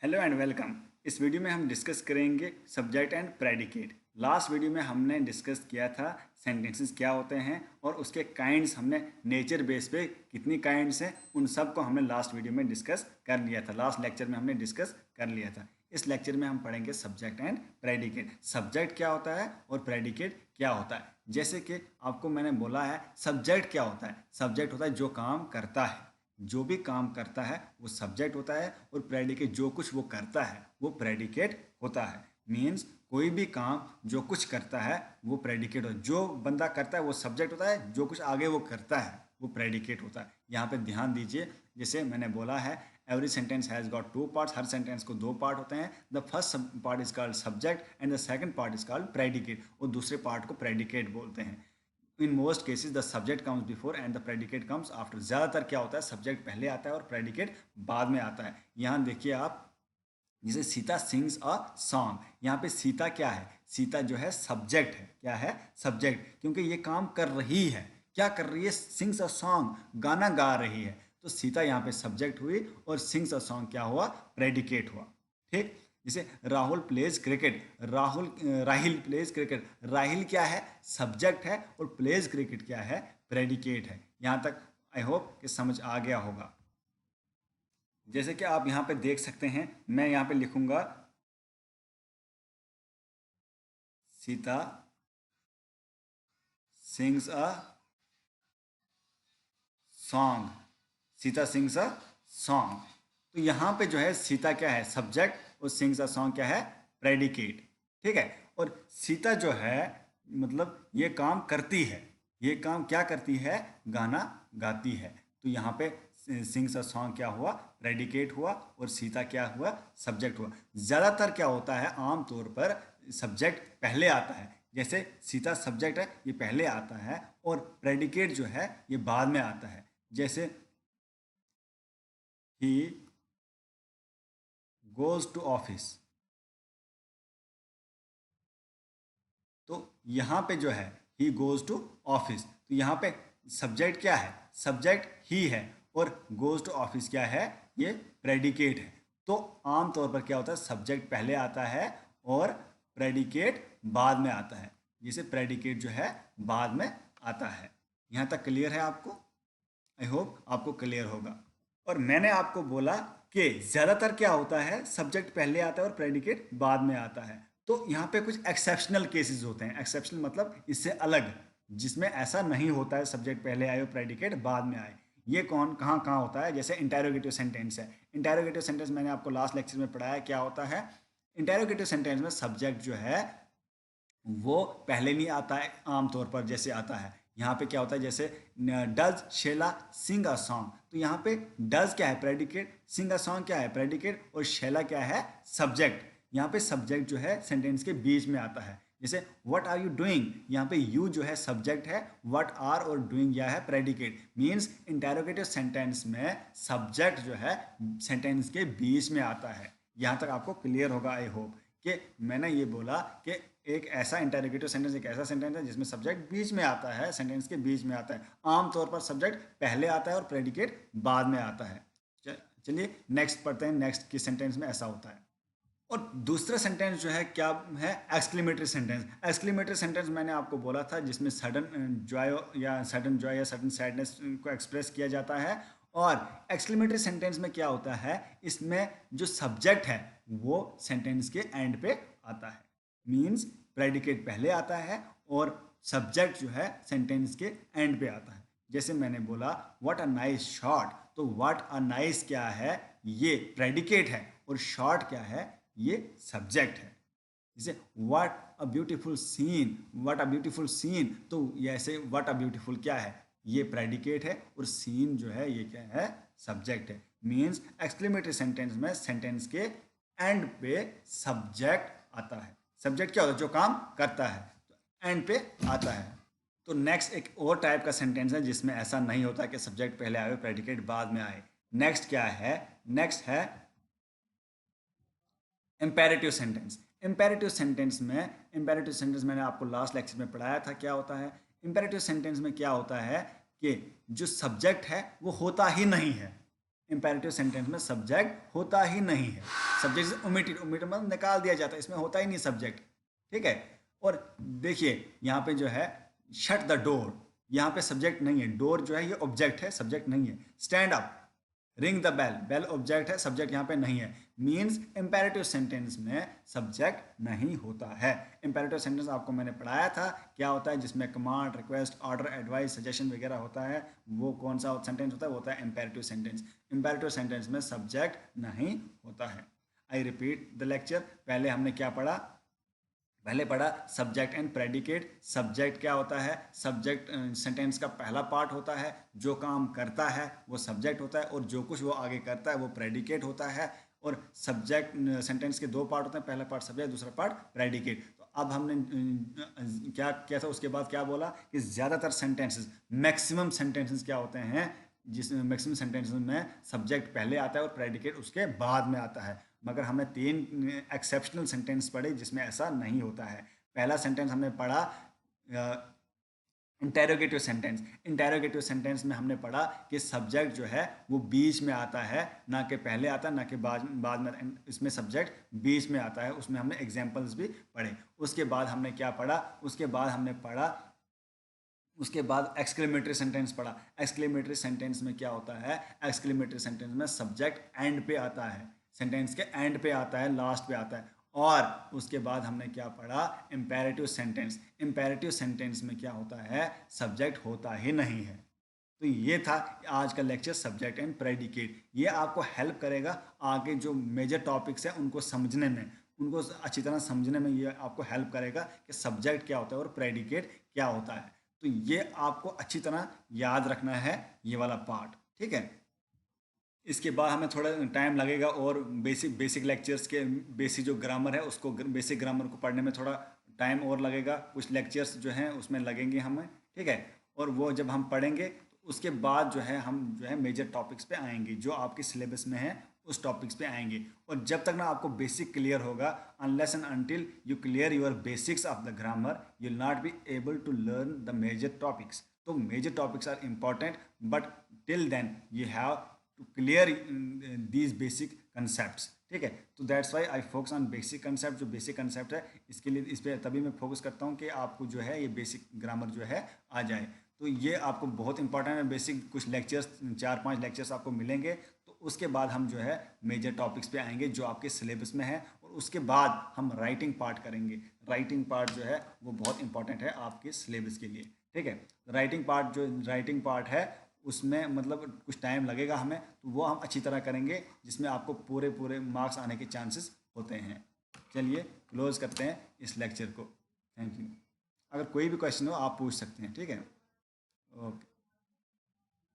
Hello and welcome. इस video में हम डिस्कस करेंगे subject and predicate. Last video में हमने डिस्कस किया था सेंटेंसेस क्या होते हैं और उसके काइंड्स हमने नेचर बेस पे कितनी काइंड्स हैं उन सब को हमने लास्ट वीडियो में डिस्कस कर लिया था। लास्ट लेक्चर में हमने डिस्कस कर लिया था। इस लेक्चर में हम पढ़ेंगे सब्जेक्ट एंड प्रेडिकेट। सब्जेक्ट क्या होता है और प्रेडिकेट क्या होता है। जैसे कि आपको मैंने बोला है सब्जेक्ट क्या होता है। सब्जेक्ट होता है जो काम करता है, जो भी काम करता है वो सब्जेक्ट होता है, और प्रेडिकेट जो कुछ वो करता है वो प्रेडिकेट होता है। मीन्स कोई भी काम जो कुछ करता है वो प्रेडिकेट होता है। जो बंदा करता है वो सब्जेक्ट होता है, जो कुछ आगे वो करता है वो प्रेडिकेट होता है। यहाँ पे ध्यान दीजिए, जैसे मैंने बोला है every sentence has got two parts. Her sentence को दो पार्ट होते हैं। The first part is called subject and the second part is called predicate, और दूसरे पार्ट को प्रेडिकेट बोलते हैं। In most cases the subject comes before and the predicate comes after. ज़्यादातर क्या होता है सब्जेक्ट पहले आता है और प्रेडिकेट बाद में आता है। यहाँ देखिए आप, जैसे सीता सिंग्स अ सॉन्ग। यहाँ पे सीता क्या है? सीता जो है सब्जेक्ट है। क्या है? सब्जेक्ट, क्योंकि ये काम कर रही है। क्या कर रही है? सिंग्स अ सॉन्ग, गाना गा रही है। तो सीता यहाँ पे सब्जेक्ट हुई और सिंग्स अ सॉन्ग क्या हुआ? प्रेडिकेट हुआ। ठीक। जैसे Rahul pledge cricket. Rahil pledge cricket. Rahil क्या है? सब्जेक्ट है, और प्लेज क्रिकेट क्या है? प्रेडिकेट है। यहाँ तक आई होप कि समझ आ गया होगा। जैसे कि आप यहाँ पे देख सकते हैं, मैं यहाँ पे लिखूंगा Sita sings a song. Sita sings a song. तो यहाँ पे जो है सीता क्या है? सब्जेक्ट, और सिंग्स अ सॉन्ग क्या है? प्रेडिकेट। ठीक है। और सीता जो है मतलब ये काम करती है। ये काम क्या करती है? गाना गाती है। तो यहाँ पे सिंग्स अ सॉन्ग क्या हुआ? प्रेडिकेट हुआ, और सीता क्या हुआ? सब्जेक्ट हुआ। ज़्यादातर क्या होता है, आम तौर पर सब्जेक्ट पहले आता है। जैसे सीता सब्जेक्ट है, ये पहले आता है, और प्रेडिकेट जो है ये बाद में आता है। जैसे ही गोज टू ऑफिस। तो यहाँ पे जो है ही गोज टू ऑफिस, तो यहाँ पे सब्जेक्ट क्या है? सब्जेक्ट ही है, और गोज टू ऑफिस क्या है? ये प्रेडिकेट है। तो आम तौर पर क्या होता है, सब्जेक्ट पहले आता है और प्रेडिकेट बाद में आता है। जैसे प्रेडिकेट जो है बाद में आता है। यहाँ तक क्लियर है आपको? आई होप आपको क्लियर होगा। और मैंने आपको बोला कि ज़्यादातर क्या होता है, सब्जेक्ट पहले आता है और प्रेडिकेट बाद में आता है। तो यहाँ पे कुछ एक्सेप्शनल केसेस होते हैं। एक्सेप्शनल मतलब इससे अलग, जिसमें ऐसा नहीं होता है सब्जेक्ट पहले आए और प्रेडिकेट बाद में आए। ये कौन कहाँ कहाँ होता है? जैसे इंटेरोगेटिव सेंटेंस है। इंटेरोगेटिव सेंटेंस मैंने आपको लास्ट लेक्चर में पढ़ाया क्या होता है। इंटेरोगेटिव सेंटेंस में सब्जेक्ट जो है वो पहले नहीं आता है आमतौर पर। जैसे आता है यहाँ पे क्या होता है, जैसे does Shelah Singh a song. तो यहाँ पे डज क्या है? प्रेडिकेट। सिंग अ सॉन्ग क्या है? प्रेडिकेट। और शेला क्या है? सब्जेक्ट। यहाँ पे सब्जेक्ट जो है सेंटेंस के बीच में आता है। जैसे व्हाट आर यू डूइंग, यहाँ पे यू जो है सब्जेक्ट है, व्हाट आर और डूइंग यह है प्रेडिकेट। मीन्स इंटेरोगेटिव सेंटेंस में सब्जेक्ट जो है सेंटेंस के बीच में आता है। यहाँ तक आपको क्लियर होगा आई होप कि मैंने ये बोला कि एक ऐसा इंटेरोगेटिव सेंटेंस एक ऐसा सेंटेंस है जिसमें सब्जेक्ट बीच में आता है, सेंटेंस के बीच में आता है। आमतौर पर सब्जेक्ट पहले आता है और प्रेडिकेट बाद में आता है। चलिए नेक्स्ट पढ़ते हैं। नेक्स्ट की सेंटेंस में ऐसा होता है। और दूसरा सेंटेंस जो है क्या है? Exclamatory sentence. एक्सक्लेमेटरी सेंटेंस मैंने आपको बोला था जिसमें सडन जॉय या सडन सैडनेस को एक्सप्रेस किया जाता है। और एक्सक्लेमेटरी सेंटेंस में क्या होता है, इसमें जो सब्जेक्ट है वो सेंटेंस के एंड पे आता है। मीन्स प्रेडिकेट पहले आता है और सब्जेक्ट जो है सेंटेंस के एंड पे आता है। जैसे मैंने बोला व्हाट अ नाइस शॉट। तो व्हाट अ नाइस क्या है? ये प्रेडिकेट है, और शॉट क्या है? ये सब्जेक्ट है। जैसे what a beautiful scene. What a beautiful scene, तो ऐसे व्हाट अ ब्यूटीफुल क्या है? ये प्रेडिकेट है, और सीन जो है ये क्या है? सब्जेक्ट है। मीन्स एक्सक्लेमेटरी सेंटेंस में सेंटेंस के एंड पे सब्जेक्ट आता है। सब्जेक्ट क्या होता है? जो काम करता है, तो एंड पे आता है। तो नेक्स्ट एक और टाइप का सेंटेंस है जिसमें ऐसा नहीं होता कि सब्जेक्ट पहले आए प्रेडिकेट बाद में आए। नेक्स्ट क्या है? नेक्स्ट है इम्पेरेटिव सेंटेंस। इम्पेरेटिव सेंटेंस मैंने आपको लास्ट लेक्चर में पढ़ाया था क्या होता है। इम्पेरेटिव सेंटेंस में क्या होता है कि जो सब्जेक्ट है वो होता ही नहीं है। इम्पेरेटिव सेंटेंस में सब्जेक्ट होता ही नहीं है। सब्जेक्ट से ओमिटेड, ओमिटेड मतलब निकाल दिया जाता है, इसमें होता ही नहीं सब्जेक्ट, ठीक है। और देखिए यहाँ पे जो है शट द डोर, यहाँ पे सब्जेक्ट नहीं है, डोर जो है ये ऑब्जेक्ट है, सब्जेक्ट नहीं है। Stand up, ring the bell, bell object है, सब्जेक्ट यहाँ पे नहीं है। मीन्स इंपेरेटिव सेंटेंस में सब्जेक्ट नहीं होता है। इंपेरेटिव सेंटेंस आपको मैंने पढ़ाया था क्या होता है, जिसमें command, request, order, advice, suggestion वगैरह होता है, वो कौन सा सेंटेंस होता है, वो होता है इंपेरेटिव सेंटेंस। इंपेरेटिव सेंटेंस में सब्जेक्ट नहीं होता है। आई रिपीट द लेक्चर, पहले हमने क्या पढ़ा, पहले पढ़ा सब्जेक्ट एंड प्रेडिकेट। सब्जेक्ट क्या होता है, सब्जेक्ट सेंटेंस का पहला पार्ट होता है, जो काम करता है वो सब्जेक्ट होता है, और जो कुछ वो आगे करता है वो प्रेडिकेट होता है। और सब्जेक्ट सेंटेंस के दो पार्ट होते हैं, पहला पार्ट सब्जेक्ट, दूसरा पार्ट प्रेडिकेट। तो अब हमने क्या क्या था, उसके बाद क्या बोला कि ज़्यादातर सेंटेंसेस, मैक्सिमम सेंटेंसेस क्या होते हैं, जिसमें मैक्सिमम सेंटेंसेस में सब्जेक्ट पहले आता है और प्रेडिकेट उसके बाद में आता है। मगर हमने 3 एक्सेप्शनल सेंटेंस पढ़े जिसमें ऐसा नहीं होता है। पहला सेंटेंस हमने पढ़ा इंटेरोगेटिव सेंटेंस। इंटेरोगेटिव सेंटेंस में हमने पढ़ा कि सब्जेक्ट जो है वो बीच में आता है, ना कि पहले आता है, ना कि बाद में। इसमें सब्जेक्ट बीच में आता है, उसमें हमने एग्जाम्पल्स भी पढ़े। उसके बाद हमने क्या पढ़ा, उसके बाद एक्सक्लेमेटरी सेंटेंस पढ़ा। एक्सक्लेमेटरी सेंटेंस में क्या होता है, एक्सक्लेमेटरी सेंटेंस में सब्जेक्ट एंड पे आता है, सेंटेंस के एंड पे आता है, लास्ट पे आता है। और उसके बाद हमने क्या पढ़ा, इंपेरेटिव सेंटेंस। इंपेरेटिव सेंटेंस में क्या होता है, सब्जेक्ट होता ही नहीं है। तो ये था आज का लेक्चर, सब्जेक्ट एंड प्रेडिकेट। ये आपको हेल्प करेगा आगे जो मेजर टॉपिक्स हैं उनको समझने में, उनको अच्छी तरह समझने में ये आपको हेल्प करेगा कि सब्जेक्ट क्या होता है और प्रेडिकेट क्या होता है। तो ये आपको अच्छी तरह याद रखना है ये वाला पार्ट, ठीक है। इसके बाद हमें थोड़ा टाइम लगेगा और बेसिक लेक्चर्स के बेसिक जो ग्रामर है उसको, बेसिक ग्रामर को पढ़ने में थोड़ा टाइम और लगेगा। कुछ लेक्चर्स जो हैं उसमें लगेंगे हमें, ठीक है। और वो जब हम पढ़ेंगे तो उसके बाद जो है हम जो है मेजर टॉपिक्स पे आएंगे, जो आपके सिलेबस में है उस टॉपिक्स पे आएंगे। और जब तक ना आपको बेसिक क्लियर होगा, unless and until you clear your basics of the grammar, you will not be able to learn the major topics. तो major topics are important, but till then you have to clear these basic concept, ठीक है। तो that's why I focus on basic concept. जो basic concept है इसके लिए, इस पर तभी मैं फोकस करता हूँ कि आपको जो है ये बेसिक ग्रामर जो है आ जाए। तो ये आपको बहुत इंपॉर्टेंट है। बेसिक कुछ लेक्चर्स, 4-5 लेक्चर्स आपको मिलेंगे। तो उसके बाद हम जो है मेजर टॉपिक्स पे आएंगे जो आपके सिलेबस में है, और उसके बाद हम राइटिंग पार्ट करेंगे। राइटिंग पार्ट जो है वो बहुत इंपॉर्टेंट है आपके सिलेबस के लिए, ठीक है। राइटिंग पार्ट है उसमें मतलब कुछ टाइम लगेगा हमें, तो वो हम अच्छी तरह करेंगे जिसमें आपको पूरे पूरे मार्क्स आने के चांसेस होते हैं। चलिए क्लोज करते हैं इस लेक्चर को। Thank you. अगर कोई भी क्वेश्चन हो आप पूछ सकते हैं, ठीक है। ओके।